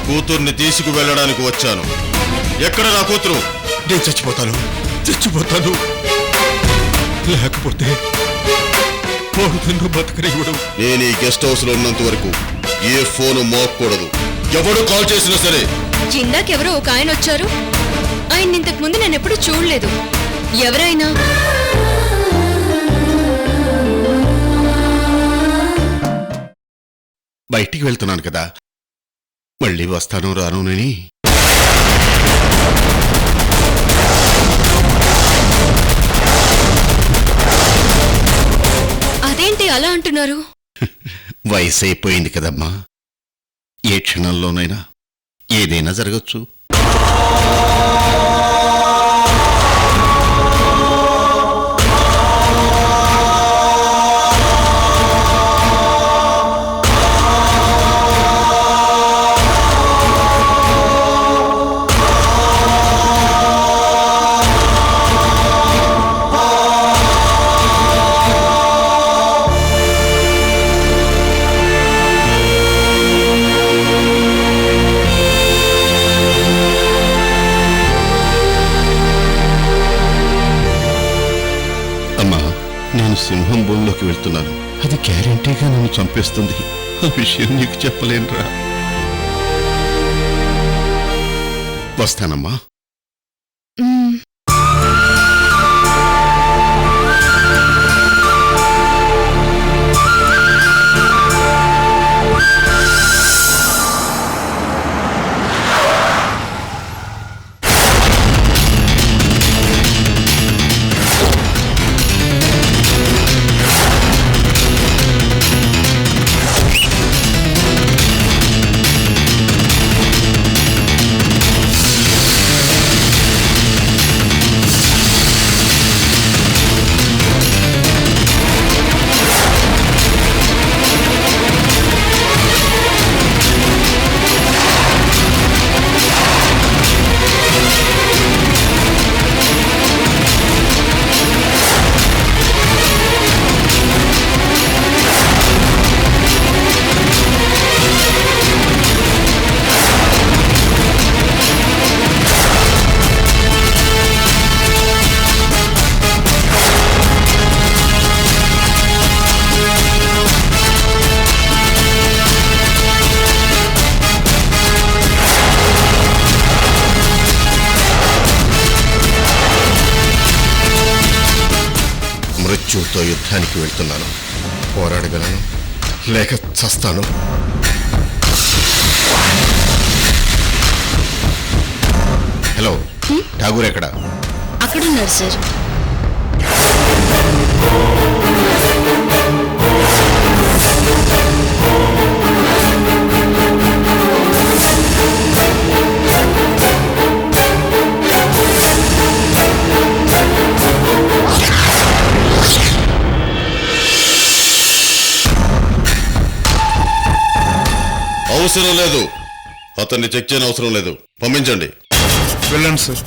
కూతుర్ని తీసుకువెళ్ళడానికి వచ్చాను. ఎక్కడ నా కూతురు? నేను చచ్చిపోతాను. లేకపోతే బతకనివ్వడం. నేను ఈ గెస్ట్ హౌస్ లో ఉన్నంత వరకు ఏ ఫోను మోగకూడదు. ఎవడు కాల్ చేసినా సరే. ఇందాకెవరో ఒక ఆయన వచ్చారు. ఆయన ఇంతకు ముందు నేను ఎప్పుడు చూడలేదు. ఎవరైనా? బయటికి వెళ్తున్నాను కదా, మళ్ళీ వస్తాను రానునని. అదేంటి అలా అంటున్నారు? వయసు అయిపోయింది కదమ్మా. ఏ క్షణంలోనైనా ఏదైనా జరగచ్చు. నేను సింహం బోన్లోకి వెళ్తున్నాను. అది గ్యారెంటీగా నన్ను చంపేస్తుంది. ఆ విషయం నీకు చెప్పలేనురా. వస్తానమ్మా. మృత్యుతో యుద్ధానికి వెళ్తున్నాను. పోరాడగలను లేక చస్తాను. హలో, ఠాగూర్ ఎక్కడ? అక్కడున్నారు సార్. అవసరం లేదు. అతన్ని చెక్ చేయని అవసరం లేదు. పంపించండి. వెళ్ళండి సార్.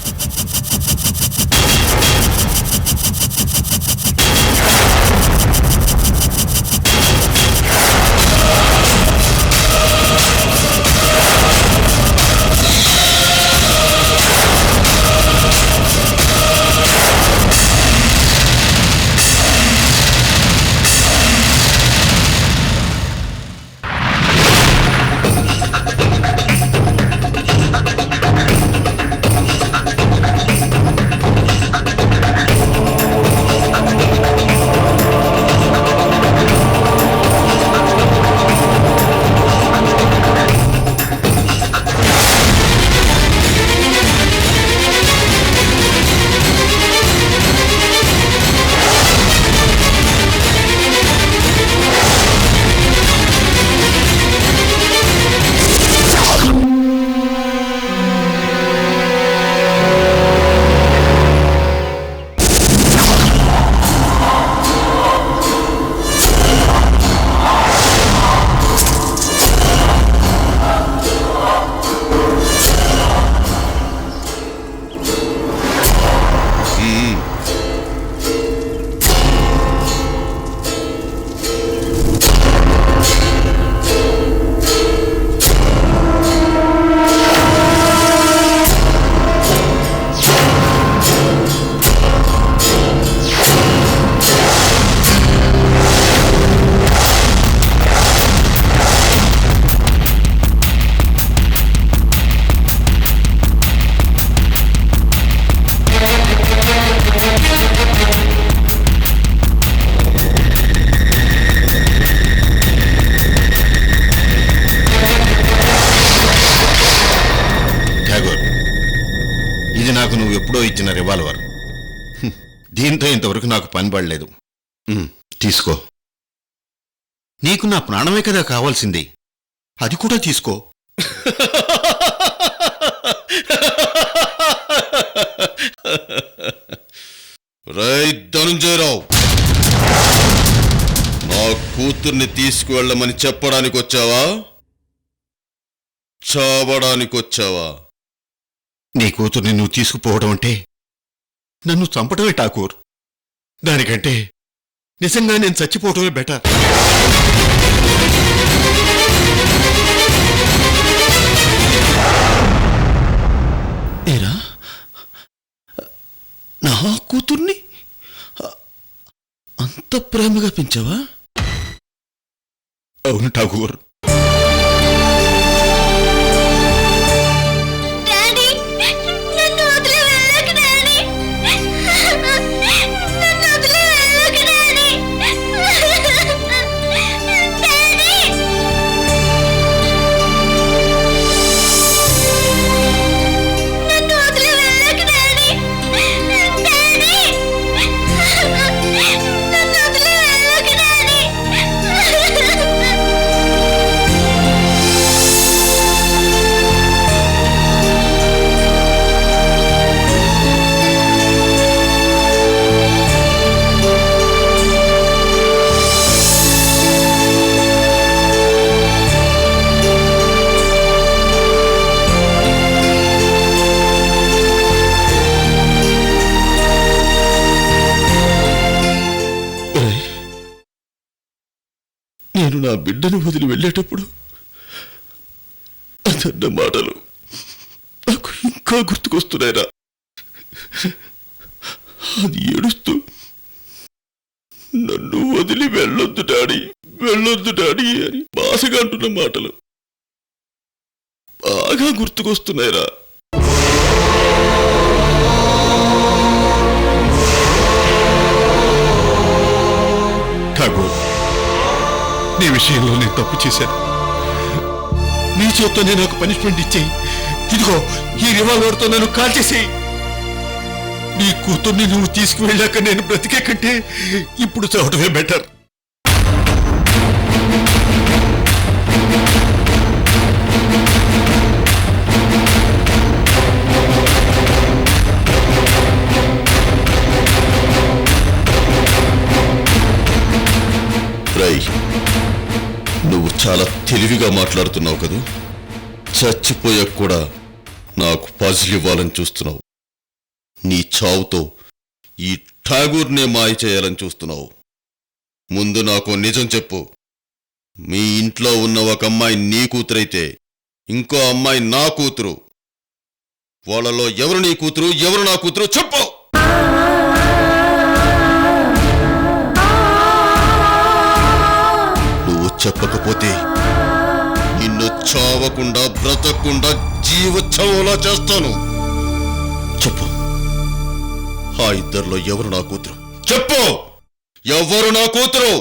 ఇచ్చిన రివాల్వర్. దీంతో ఇంతవరకు నాకు పని పడలేదు. తీసుకో. నీకు నా ప్రాణమే కదా కావాల్సింది, అది కూడా తీసుకో. రై ధనుంజయరావు, నా కూతుర్ని తీసుకువెళ్ళమని చెప్పడానికి వచ్చావా, చావడానికి వచ్చావా? నీ కూతుర్ని నువ్వు తీసుకుపోవడం అంటే నన్ను చంపడమే ఠాకూర్. దానికంటే నిజంగా నేను చచ్చిపోవటమే బెటర్. ఏరా, నా కూతుర్ని అంత ప్రేమగా పెంచావా? అవును ఠాకూర్. నేను నా బిడ్డను వదిలి వెళ్ళేటప్పుడు అతన్న మాటలు నాకు ఇంకా గుర్తుకొస్తున్నాయిరా. అది ఏడుస్తూ నన్ను వదిలి వెళ్ళొద్దు డాడీ అని బాసగా అంటున్న మాటలు బాగా గుర్తుకొస్తున్నాయిరా. ఠాకూర్, నీ విషయంలో నేను తప్పు చేశాను. నీ చేత్తోనే నాకు పనిష్మెంట్ ఇచ్చేయి. ఇదిగో ఈ రివాల్వర్తో నన్ను కాల్చేసేయి. నీ కూతుర్ని నువ్వు తీసుకువెళ్ళాక నేను బ్రతికే కంటే ఇప్పుడు చదవటమే బెటర్. నువ్వు చాలా తెలివిగా మాట్లాడుతున్నావు కదూ. చచ్చిపోయాక కూడా నాకు పజిల్ ఇవ్వాలని చూస్తున్నావు. నీ చావుతో ఈ ఠాగూర్నే మాయ చేయాలని చూస్తున్నావు. ముందు నాకు నిజం చెప్పు. మీ ఇంట్లో ఉన్న ఒక అమ్మాయి నీ కూతురైతే ఇంకో అమ్మాయి నా కూతురు. వాళ్ళలో ఎవరు నీ కూతురు, ఎవరు నా కూతురు చెప్పు. చెప్పకపోతే నిన్ను చావకుండా బ్రతకకుండా జీవోత్సవంలా చేస్తాను. చెప్పు, ఆ ఇద్దరిలో ఎవరు నా కూతురు చెప్పు. ఎవరు నా కూతురు?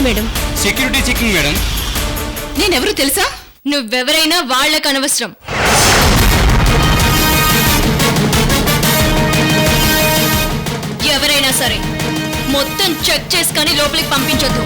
Madam, security checking madam. నేనెవరు తెలుసా? నువ్వెవరైనా వాళ్ళకు అనవసరం. ఎవరైనా సరే మొత్తం చెక్ చేసుకొని లోపలికి పంపించొద్దు.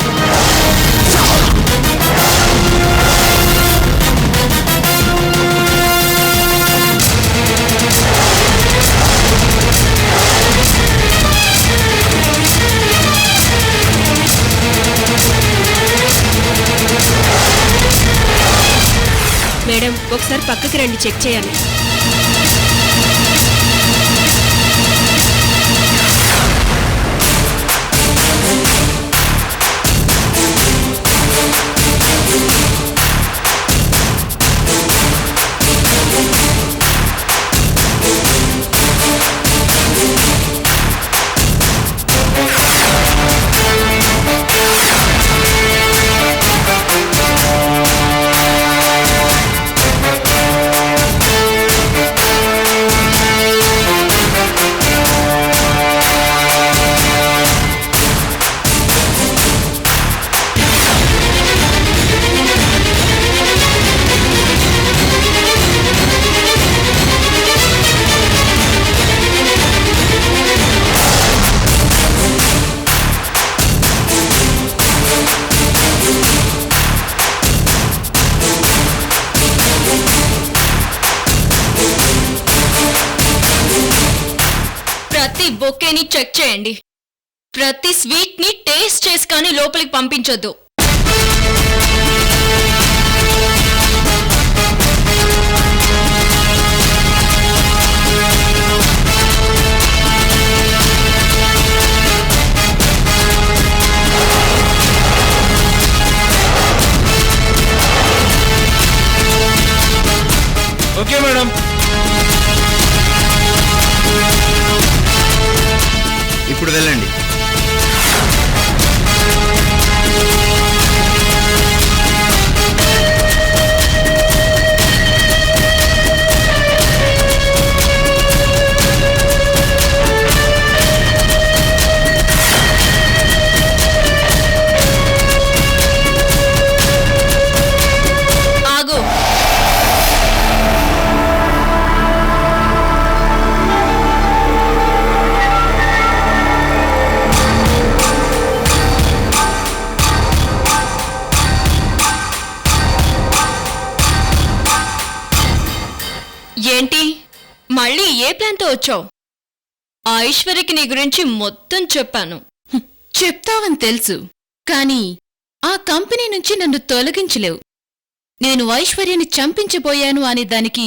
మేడం ఒకసారి పక్కకి రండి, చెక్ చేయాలి. ప్రతి బొకేని చెక్ చేయండి. ప్రతి స్వీట్ ని టేస్ట్ చేసి కానీ లోపలికి పంపించొద్దు. Okay madam. ఇప్పుడు వెళ్ళండి. ఆగు. ఏంటి మళ్ళీ ఏ ప్లాన్తో వచ్చావు? ఆ ఐశ్వర్యకి నీ గురించి మొత్తం చెప్పాను. చెప్తావని తెలుసు, కాని ఆ కంపెనీ నుంచి నన్ను తొలగించలేవు. నేను ఐశ్వర్యని చంపించబోయాను అనే దానికి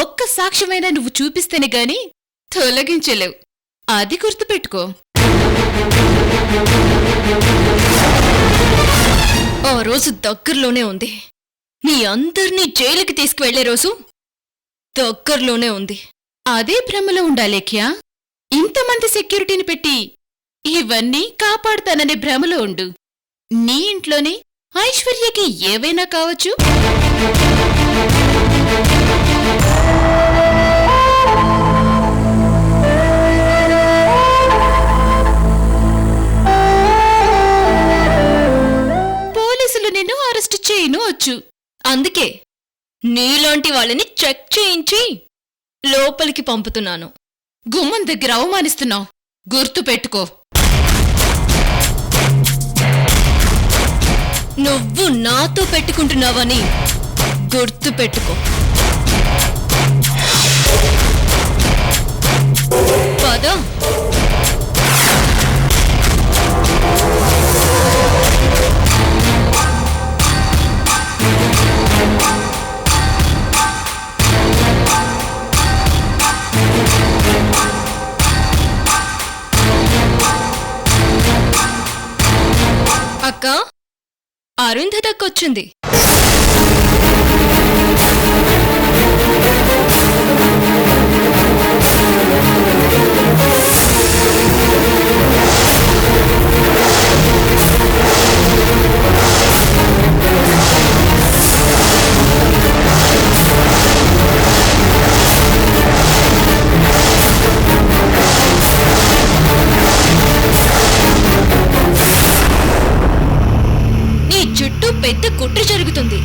ఒక్క సాక్ష్యమైనా నువ్వు చూపిస్తేనే గాని తొలగించలేవు. అది గుర్తుపెట్టుకో. ఆ రోజు దగ్గరలోనే ఉంది. మీ అందర్నీ జైలుకి తీసుకువెళ్లే రోజు దగ్గరలోనే ఉంది. అదే భ్రమలో ఉండాలేఖ్యా. ఇంతమంది సెక్యూరిటీని పెట్టి ఇవన్నీ కాపాడుతాననే భ్రమలో ఉండు. నీ ఇంట్లోనే ఐశ్వర్యకి ఏవైనా కావచ్చు. పోలీసులు నిన్ను అరెస్టు చేయను వచ్చు. అందుకే నీలాంటి వాళ్ళని చెక్ చేయించి లోపలికి పంపుతున్నాను. గుమ్మం దగ్గర అవమానిస్తున్నావు. గుర్తుపెట్టుకో. నువ్వు నాతో పెట్టుకుంటున్నావని గుర్తు పెట్టుకో. పద. అక్క, అరుంధతక్కొచ్చింది. పెద్ద కుట్ర జరుగుతుంది.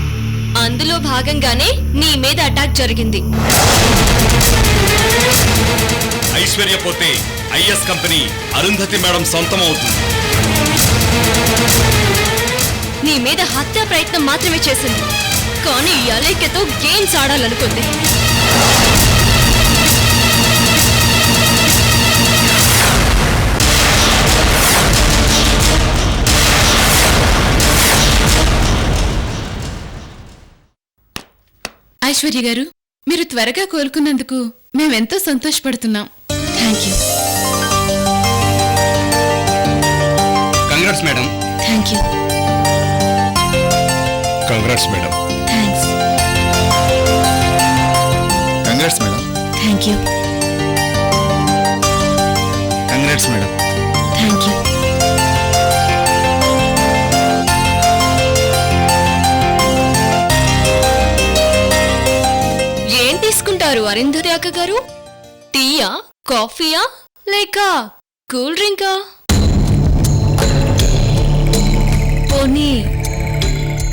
అందులో భాగంగానే నీ మీద అటాక్ జరిగింది. ఐశ్వర్య పోతే ఐఎస్ కంపెనీ అరుంధతి మేడం సొంతం అవుతుంది. నీ మీద హత్యా ప్రయత్నం మాత్రమే చేసింది, కానీ అలేఖ్యతో గేమ్స్ ఆడాలనుకుంది. ఐశ్వర్య గారు, మీరు త్వరగా కోలుకున్నందుకు మేమెంతో సంతోషపడుతున్నాం. Thank you. Congrats madam. Thank you. Congrats madam. Thanks. Congrats madam. Thank you. Congrats madam. Thank you. ఏం తీసుకుంటారు అరుంధతి అక్క గారు? టీయా, కాఫీయా, లేక కూల్ డ్రింకా? పోనీ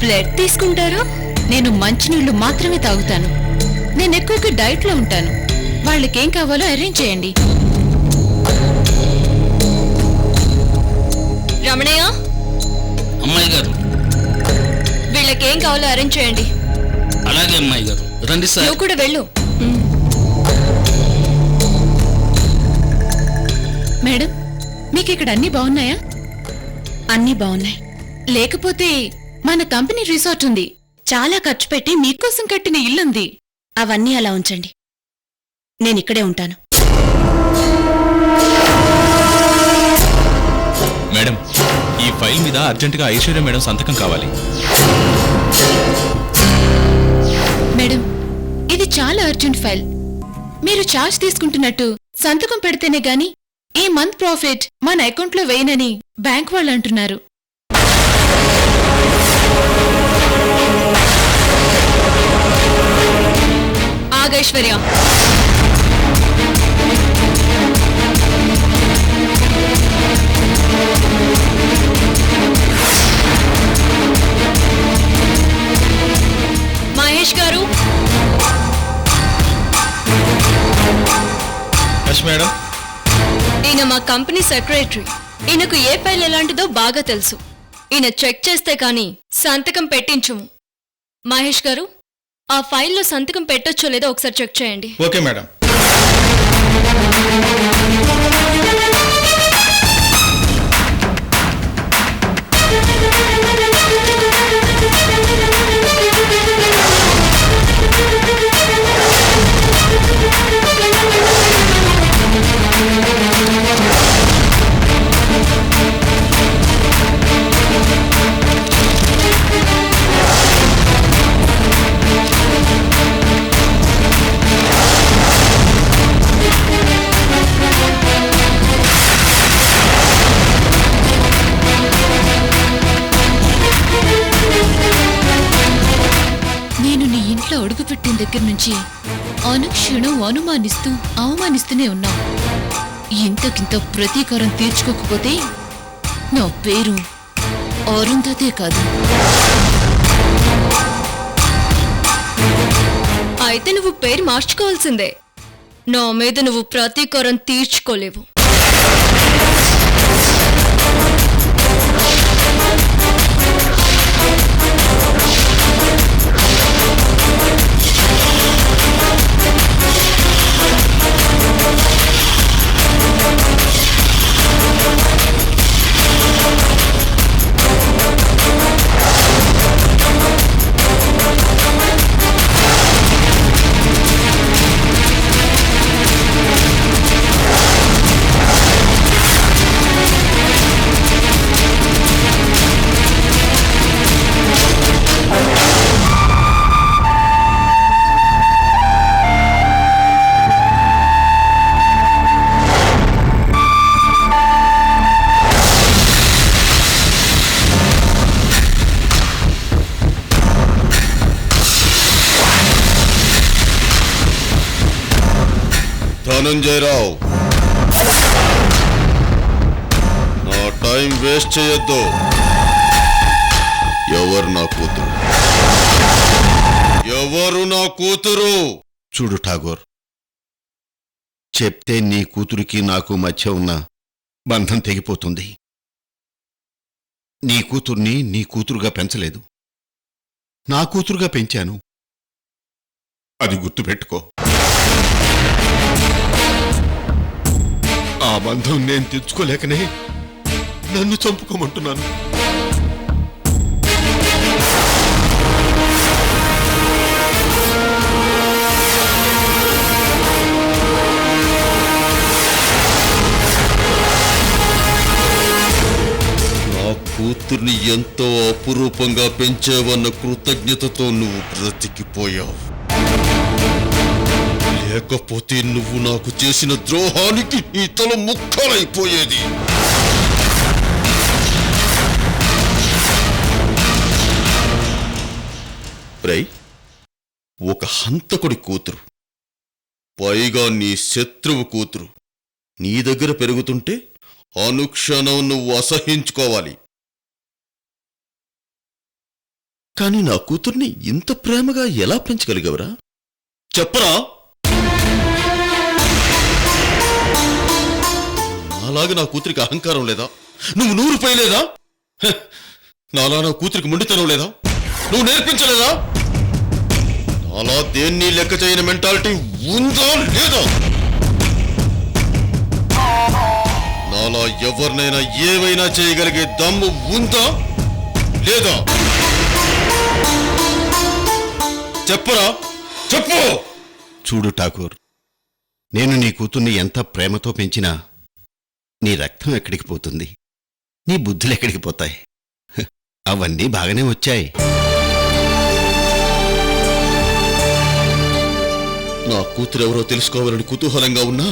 బ్లడ్ తీసుకుంటారా? నేను మంచినీళ్లు మాత్రమే తాగుతాను. నేను ఎక్కువగా డైట్లో ఉంటాను. వాళ్ళకేం కావాలో అరేంజ్ చేయండి. రమణయ్య, అమ్మాయి గారు. వీళ్ళకేం కావాలో అరేంజ్ చేయండి. అలాగే అమ్మాయి గారు. రండి సార్. నువ్వు కూడా వెళ్ళు. మేడం, మీకు ఇక్కడ అన్నీ బాగున్నాయా? అన్నీ బాగున్నాయి. లేకపోతే మన కంపెనీ రిసార్ట్ ఉంది. చాలా ఖర్చు పెట్టి మీకోసం కట్టిన ఇల్లుంది. అవన్నీ అలా ఉంచండి. నేనిక్కడే ఉంటాను. మేడం, ఈ ఫైల్ మీద అర్జెంటుగా ఐశ్వర్య మేడం సంతకం కావాలి. మేడం, ఇది చాలా అర్జెంట్ ఫైల్. మీరు ఛార్జ్ తీసుకుంటున్నట్టు సంతకం పెడితేనే గాని ఈ మంత్ ప్రాఫిట్ మన అకౌంట్లో వేయనని బ్యాంక్ వాళ్ళు అంటున్నారు. ఆగైశ్వర్య, మహేష్ గారు. Yes madam. ఈయన మా కంపెనీ సెక్రటరీ. ఈయనకు ఏ ఫైల్ ఎలాంటిదో బాగా తెలుసు. ఈయన చెక్ చేస్తే కానీ సంతకం పెట్టించము. మహేష్ గారు, ఆ ఫైల్లో సంతకం పెట్టొచ్చో లేదో ఒకసారి చెక్ చేయండి. Okay madam. నేను నీ ఇంట్లో అడుగుపెట్టిన దగ్గర నుంచి అనుక్షణం అనుమానిస్తూ అవమానిస్తూనే ఉన్నావు. ఇంతకింత ప్రతీకారం తీర్చుకోకపోతే నా పేరు అరుంధతే కాదు. అయితే నువ్వు పేరు మార్చుకోవాల్సిందే. నా మీద నువ్వు ప్రతీకారం తీర్చుకోలేవు. ధనంజయరావు, నా టైం వేస్ట్ చేయొద్దు. ఎవరు నా కూతురు? ఎవరు నా కూతురు? చూడు ఠాగూర్, చెప్తే నీ కూతురికి నాకు మధ్య ఉన్న బంధం తెగిపోతుంది. నీ కూతుర్ని నీ కూతురుగా పెంచలేదు, నా కూతురుగా పెంచాను. అది గుర్తుపెట్టుకో. ఆ బంధం నేను తెచ్చుకోలేకనే నన్ను చంపుకోమంటున్నాను. ఎంతో అపురూపంగా పెంచావన్న కృతజ్ఞతతో నువ్వు బ్రతికిపోయావు. లేకపోతే నువ్వు నాకు చేసిన ద్రోహానికి నీ తల ముక్కలైపోయేది. ప్రై, ఒక హంతకుడి కూతురు, పైగా నీ శత్రువు కూతురు నీ దగ్గర పెరుగుతుంటే అనుక్షణం నువ్వు అసహించుకోవాలి. కాని నా కూతుర్ని ఇంత ప్రేమగా ఎలా పెంచగలిగవరా? చెప్పరా? నాలాగా నా కూతురికి అహంకారం లేదా? నువ్వు 100 పైలేదా? నాలా నా కూతురికి మొండితనం లేదా? నువ్వు నేర్పించలేదా? నాలా దేన్ని లెక్క చేయని మెంటాలిటీ ఉందా లేదా? నాలా ఎవరినైనా ఏమైనా చేయగలిగే దమ్ము ఉందా లేదా? చెప్పరా, చెప్పు. చూడు ఠాకూర్, నేను నీ కూతుర్ని ఎంత ప్రేమతో పెంచినా నీ రక్తం ఎక్కడికి పోతుంది, నీ బుద్ధులు ఎక్కడికి పోతాయి? అవన్నీ బాగానే వచ్చాయి. నా కూతురు ఎవరో తెలుసుకోవాలని కుతూహలంగా ఉన్నా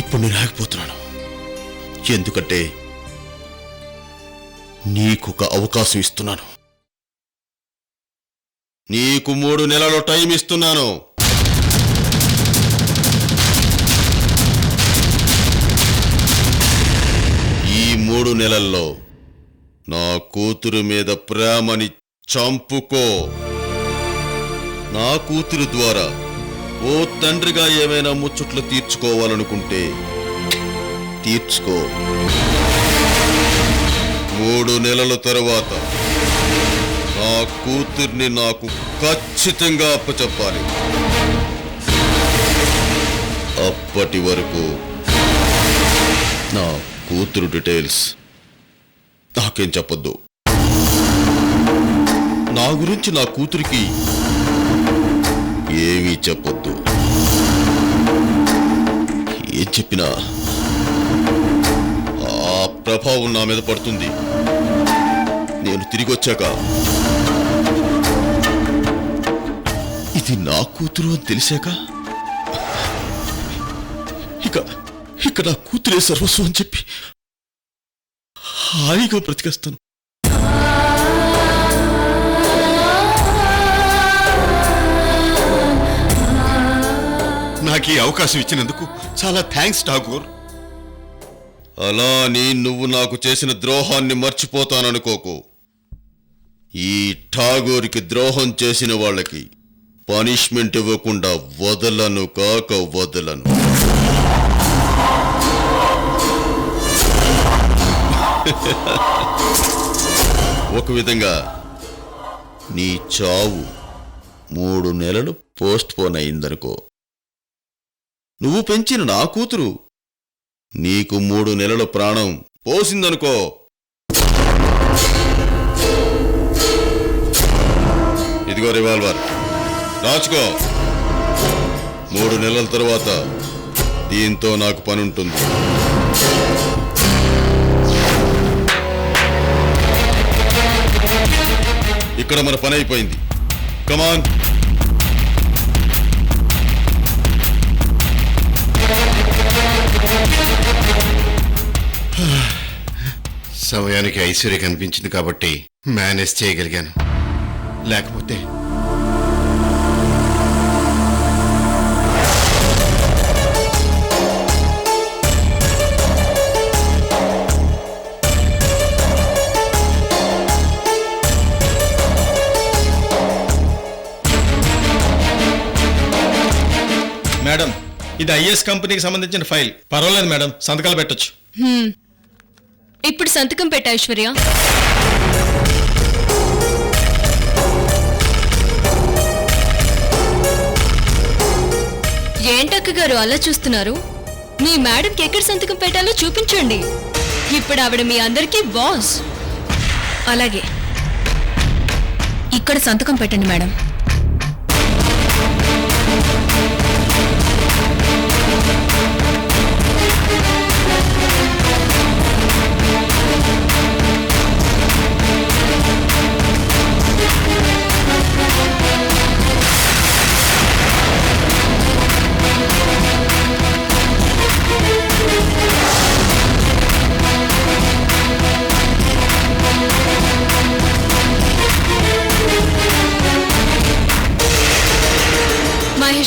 ఇప్పుడు నేను ఆగిపోతున్నాను. ఎందుకంటే నీకొక అవకాశం ఇస్తున్నాను. నీకు 3 నెలల టైం ఇస్తున్నాను. ఈ 3 నెలల్లో నా కూతురు మీద ప్రేమని చంపుకో. నా కూతురు ద్వారా ఓ తండ్రిగా ఏమైనా ముచ్చట్లు తీర్చుకోవాలనుకుంటే తీర్చుకో. 3 నెలల తరువాత నా కూతుర్ని నాకు ఖచ్చితంగా అప్పచెప్పాలి. అప్పటి వరకు నా కూతురు డీటెయిల్స్ నాకేం చెప్పొద్దు. నా గురించి నా కూతురికి ఏమీ చెప్పొద్దు. ఏం చెప్పినా ఆ ప్రభావం నా మీద పడుతుంది. నేను తిరిగి వచ్చాక ఇది నా కూతురు అని తెలిసాక ఇక నా కూతురే సర్వస్వం అని చెప్పి హాయిగా బ్రతికేస్తాను. నాకు ఈ అవకాశం ఇచ్చినందుకు చాలా థ్యాంక్స్ ఠాకూర్. అలా అని నువ్వు నాకు చేసిన ద్రోహాన్ని మర్చిపోతాననుకోకు. ఈ ఠాగూర్కి ద్రోహం చేసిన వాళ్ళకి పనిష్మెంట్ ఇవ్వకుండా వదలను కాక వదలను. ఒక విధంగా నీ చావు 3 నెలలు పోస్ట్ పోన్ అయిందనుకో. నువ్వు పెంచిన నా కూతురు నీకు 3 నెలల ప్రాణం పోసిందనుకో. ఇదిగో రివాల్వర్, రాచుకో. 3 నెలల తరువాత దీంతో నాకు పనుంటుంది. ఇక్కడ మన పని అయిపోయింది. కమాన్. సమయానికి ఐశ్వర్య కనిపించింది కాబట్టి మేనేజ్ చేయగలిగాను. లేకపోతే మేడం, ఇది ఐఎస్ కంపెనీకి సంబంధించిన ఫైల్. పర్వాలేదు మేడం, సంతకాలు పెట్టొచ్చు. ఇప్పుడు సంతకం పెట్ట ఐశ్వర్య. ఏంటక్క గారు అలా చూస్తున్నారు? మీ మేడంకి ఎక్కడ సంతకం పెట్టాలో చూపించండి. ఇప్పుడు ఆవిడ మీ అందరికీ బాస్. అలాగే, ఇక్కడ సంతకం పెట్టండి మేడం.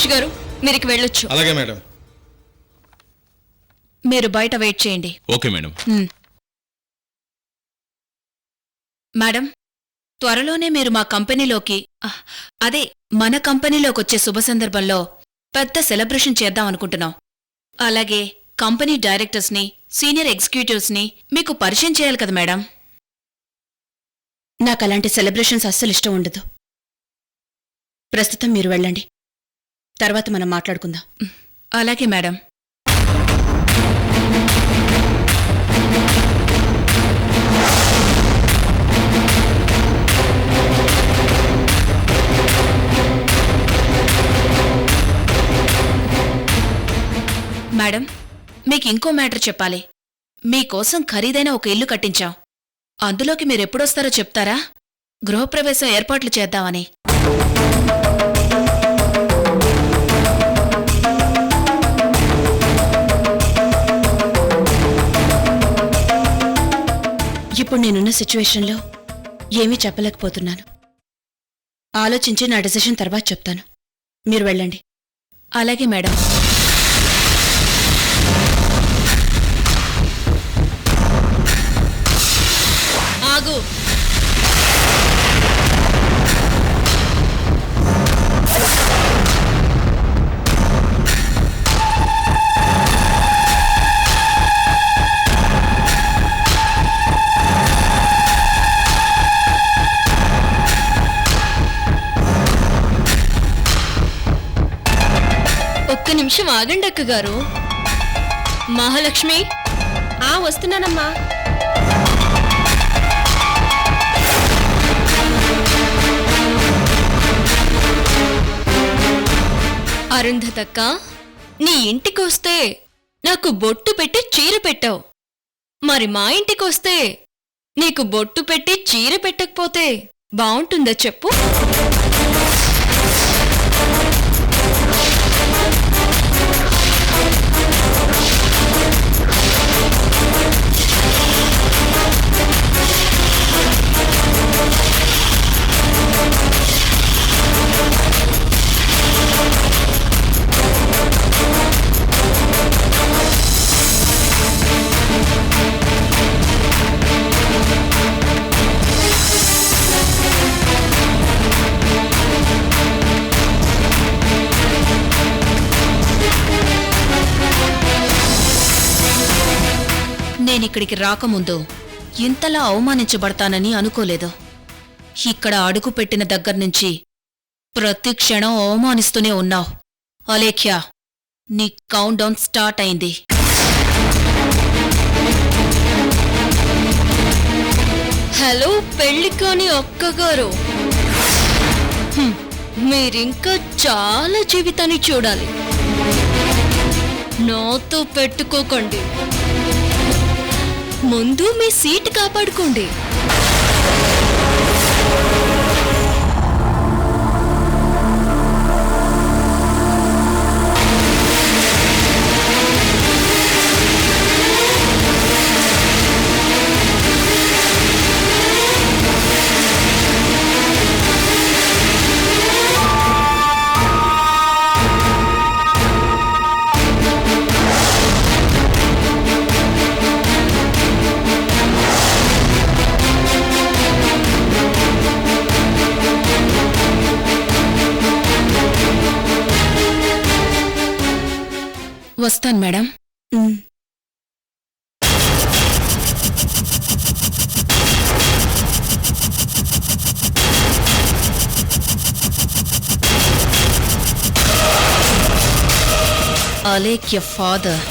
మహేష్ గారు మీరికి వెళ్ళొచ్చు. అలాగే మేడం. మీరు బయట వెయిట్ చేయండి. Okay madam. మేడం, త్వరలోనే మీరు మా కంపెనీలోకి అదే మన కంపెనీలోకొచ్చే శుభ సందర్భంలో పెద్ద సెలబ్రేషన్ చేద్దాం అనుకుంటున్నాం. అలాగే కంపెనీ డైరెక్టర్స్ని, సీనియర్ ఎగ్జిక్యూటివ్స్ని మీకు పరిచయం చేయాలి కదా మేడం. నాకు అలాంటి సెలబ్రేషన్స్ అస్సలు ఇష్టం ఉండదు. ప్రస్తుతం మీరు వెళ్ళండి, తర్వాత మనం మాట్లాడుకుందాం. అలాగే మేడం. మేడం, మీకు ఇంకో మ్యాటర్ చెప్పాలి. మీకోసం ఖరీదైన ఒక ఇల్లు కట్టించాం. అందులోకి మీరెప్పుడొస్తారో చెప్తారా? గృహప్రవేశం ఏర్పాట్లు చేద్దామని. ఇప్పుడు నేనున్న సిచ్యువేషన్లో ఏమీ చెప్పలేకపోతున్నాను. ఆలోచించి నా డెసిషన్ తర్వాత చెప్తాను. మీరు వెళ్ళండి. అలాగే మేడం. ఆగు. ఒక్క నిమిషం ఆగండి అక్కగారు. మహాలక్ష్మి. వస్తున్నానమ్మా. అరుంధతక్క, నీ ఇంటికొస్తే నాకు బొట్టు పెట్టి చీర పెట్టావు. మరి మా ఇంటికొస్తే నీకు బొట్టు పెట్టి చీర పెట్టకపోతే బావుంటుందా చెప్పు? నేనిక్కడికి రాకముందు ఇంతలా అవమానించబడతానని అనుకోలేదు. ఇక్కడ అడుగుపెట్టిన దగ్గర్నుంచి ప్రతి క్షణం అవమానిస్తూనే ఉన్నావు. అలేఖ్య, నీ కౌంట్ డౌన్ స్టార్ట్ అయింది. హలో పెళ్ళికాని అక్కగారు, మీరింకా చాలా జీవితాన్ని చూడాలి. నాతో పెట్టుకోకండి. ముందు మీ సీట్ కాపాడుకోండి. వస్తాను madam. Alekhya father.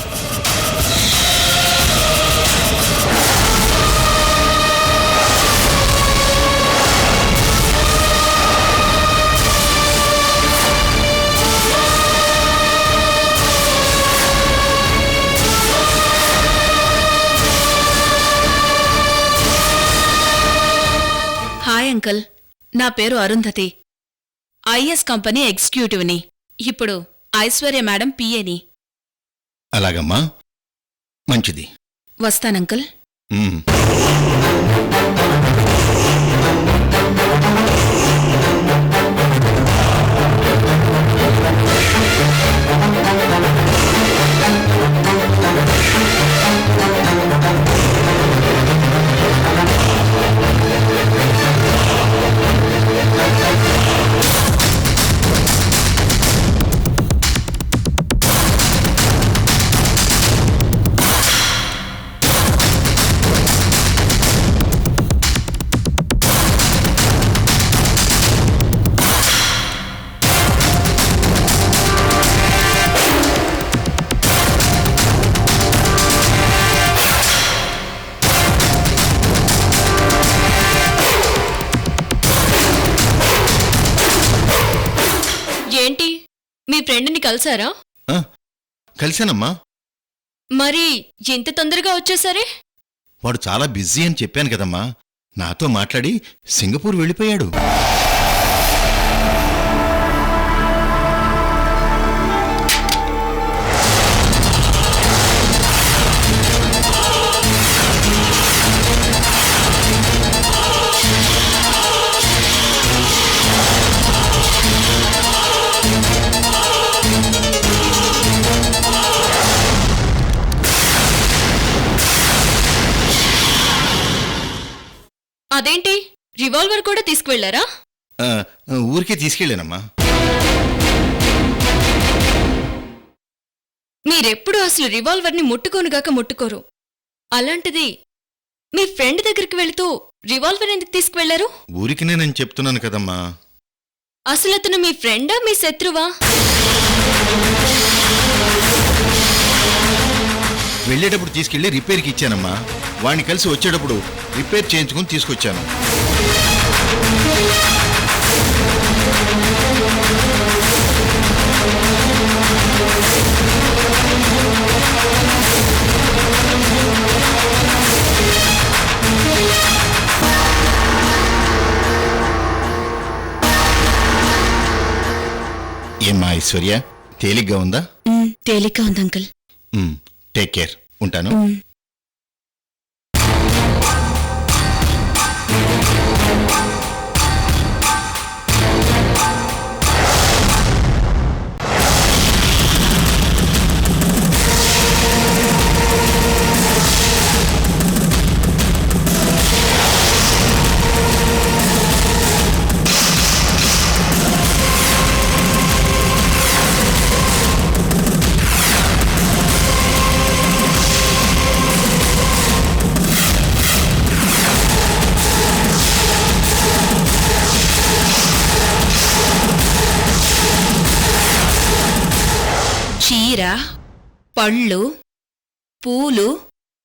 Hi uncle, నా పేరు అరుంధతి. Is company ఎగ్జిక్యూటివ్ని. ఇప్పుడు ఐశ్వర్య మేడం పిఏని. అలాగమ్మా, మంచిది. వస్తానంకుల్. మీ ఫ్రెండ్ని కలిసారా? ఆ, కలిశానమ్మా. మరి ఇంత తొందరగా వచ్చేసరే? వాడు చాలా బిజీ అని చెప్పాను కదమ్మా. నాతో మాట్లాడి సింగపూర్ వెళ్ళిపోయాడు. అదేంటి, రివాల్వర్ కూడా తీసుకువెళ్లారా? ఊరికే తీసుకెళ్ళానమ్మా. మీరెప్పుడు అసలు రివాల్వర్ని ముట్టుకోనుగాక ముట్టుకోరు. అలాంటిది మీ ఫ్రెండ్ దగ్గరికి వెళుతూ రివాల్వర్ ఎందుకు తీసుకువెళ్లారు? ఊరికినే నేను చెప్తున్నాను కదమ్మా. అసలు అతను మీ ఫ్రెండా మీ శత్రువా? వెళ్ళేటప్పుడు తీసుకెళ్లి రిపేర్కి ఇచ్చానమ్మా. వాడిని కలిసి వచ్చేటప్పుడు రిపేర్ చేయించుకుని తీసుకొచ్చాను. ఏమ్మా ఐశ్వర్య, తేలిగ్గా ఉందా? తేలిగ్గా ఉంది అంకుల్. Take care. ఉంటాను. చీర, పళ్ళు, పూలు,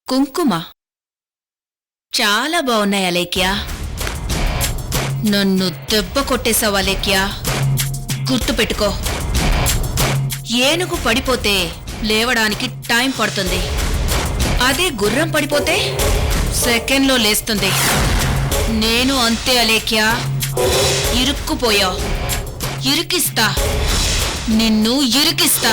కుంకుమ చాలా బాగున్నాయి అలేఖ్య. నన్ను దెబ్బ కొట్టేశావు అలేఖ్య. గుర్తుపెట్టుకో, ఏనుగు పడిపోతే లేవడానికి టైం పడుతుంది. అదే గుర్రం పడిపోతే సెకండ్లో లేస్తుంది. నేను అంతే అలేఖ్య. ఇరుక్కుపోయావు. ఇరికిస్తా, నిన్ను ఇరికిస్తా.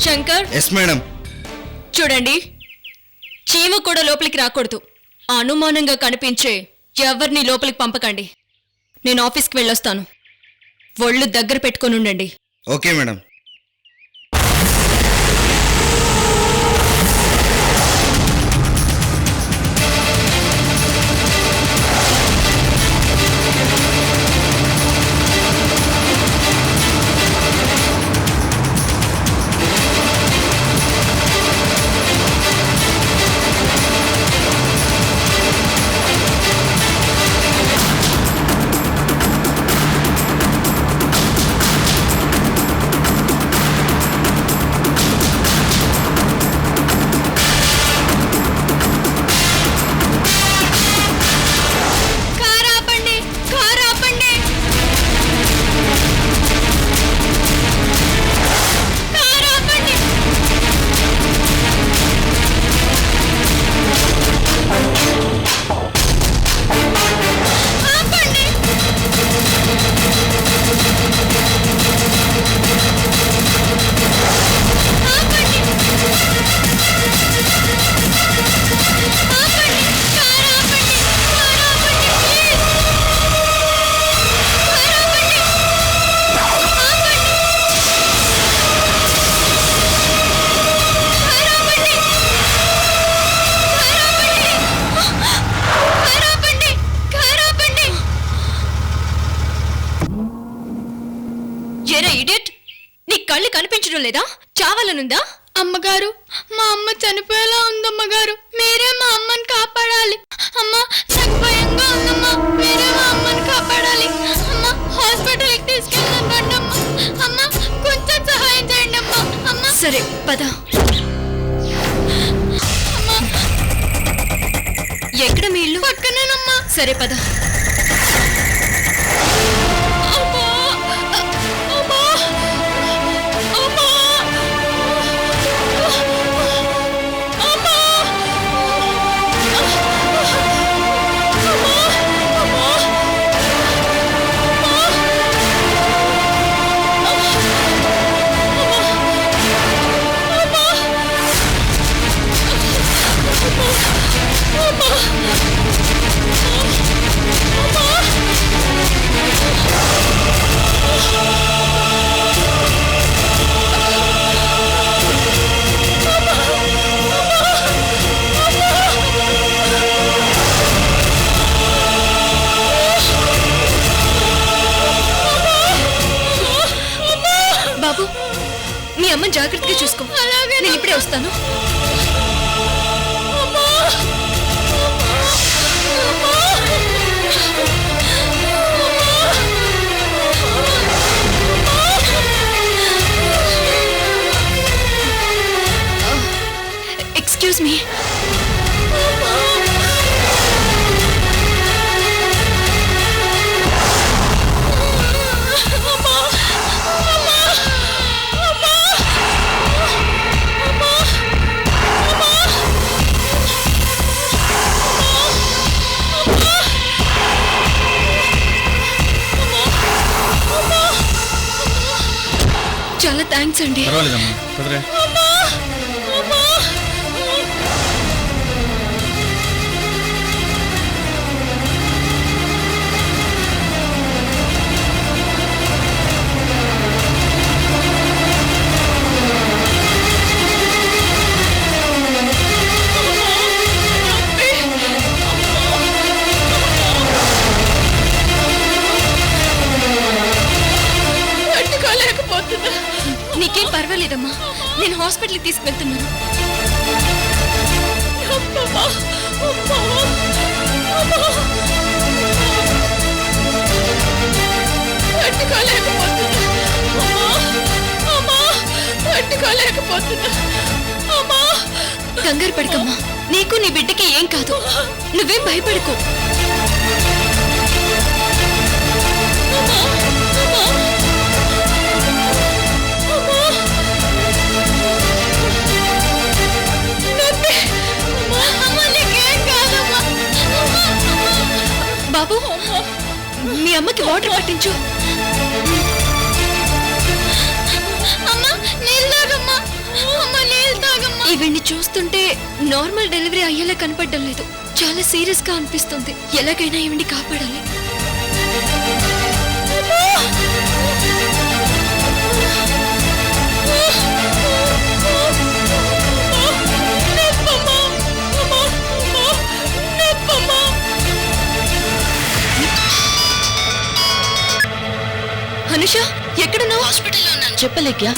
Shankar, yes madam. చూడండి, చీమ కూడా లోపలికి రాకూడదు. అనుమానంగా కనిపించే ఎవరిని లోపలికి పంపకండి. నేను ఆఫీస్కి వెళ్ళొస్తాను. ఒళ్ళు దగ్గర పెట్టుకొని ఉండండి. Okay madam. ఇష్టం లేదా? చావాలనుందా? అమ్మగారు, మా అమ్మ చనిపోయేలా ఉందమ్మగారు. మీరే మా అమ్మని కాపాడాలి. అమ్మ, నాకు భయంగా ఉందమ్మా. మీరే మా అమ్మని కాపాడాలి. అమ్మ, హాస్పిటల్కి తీసుకెళ్ళండి అమ్మ. అమ్మ, కొంచెం సహాయం చేయండి అమ్మా. అమ్మ, సరే పద. ఎక్కడ మీ ఇల్లు? పక్కనేనమ్మా. సరే పద. బాబు, మీ అమ్మని జాగ్రత్తగా చూసుకో. నేను ఇప్పుడే వస్తాను. Excuse me. చాలా థ్యాంక్స్ అండి. పర్వాలేదమ్మా, కుదరే. నీకేం పర్వాలేదమ్మా, నేను హాస్పిటల్కి తీసుకెళ్తున్నాను. కంగారు పడకమ్మా, నీకు నీ బిడ్డకి ఏం కాదు. నువ్వేం భయపడకు. బాబు, మీ అమ్మకి వాటర్ పట్టించు. ఈవిడ్ని చూస్తుంటే నార్మల్ డెలివరీ అయ్యేలా కనపడడం లేదు. చాలా సీరియస్ గా అనిపిస్తుంది. ఎలాగైనా ఈవిడ్ని కాపాడాలి. అనుష, ఎక్కడున్నావు? హాస్పిటల్లో ఉన్నాను. చెప్పలేక్యా?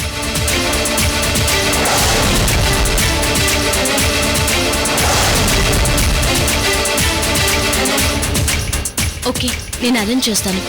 ఓకే, నేను అరేంజ్ చేస్తాను.